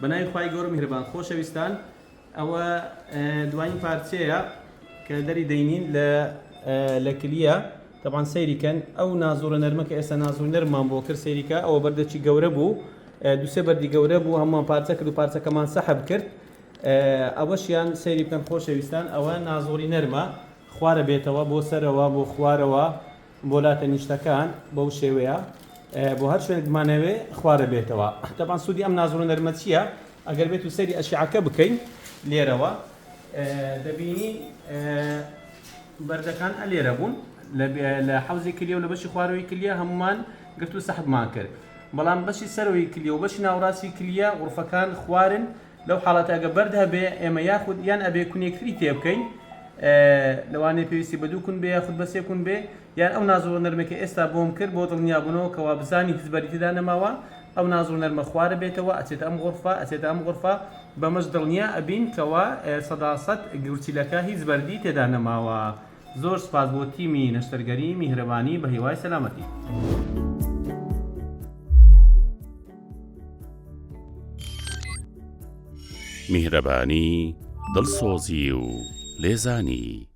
بەناوی خوای گەورە میهرەبان خۆشەویستان ئەوە دوایین پارچەیە کە دەری دەینین لە کلیە طبعا سەیریکەن ئەو نازوورە نەرمە کە ئێستا نازووری نەرمان بۆ کرد سەیریکە ئەوە بەردەچی گەورە بوو دووسێ بەردی گەورە بوو هەمووان پارچە کرد و پارچەکەمان سەحب کرد ئەوەشیان سەیری بکەن خۆشەویستان ئەوە نازووری نەرمە خوارە بێتەوە بۆ سەرەوە بۆ خوارەوە بۆ لاتە نیشتەکان بەو شێوەیە بۆ هەر شوێنێکمانەوێ خوارە بێتەوە طبعا سوودی ئەم نازوورە نەرمە چییە ئەگەر بێت و سەیری ئەشعەکە بکەین لێرەوە دەبینین بەردەکان ئەلێرە بوون لە حەوزی کلیە و لە بەشی خوارەوەی کلیە هەمومان گرت و سەحبمان کرد بەڵام بەشی سەرەوەی کلیە و بەشی ناوڕاستی کلیە غورفەکان خوارن لەو حاڵەتە ئەگە بەرد هەبێ ئێمە یاخود یان ئەبێ کونێکتری تێ بکەین لەوانەیە پێویستی بە دوو کون بێ یاخود بە سێ کون بێ یان ئەو نازوورە نەرمەکە ئێستا بۆم کرد بۆ دڵنیابوونەوە کەوا بزانی هیچ بەریتیدا نەماوە ئەو نازوورە نەرمە خوارە بێتەوە ئەچێتە ئەم غورفە بەمەش دڵنیا ئەبین کەوا 100% گورچیلەکە هیچ بەردی تێدا نەماوە زۆر سپاس بۆ تیمی نەشتەرگەری میهرەبانی بە هیوای سەلامەتی میهرەبانی دڵسۆزی و لێزانی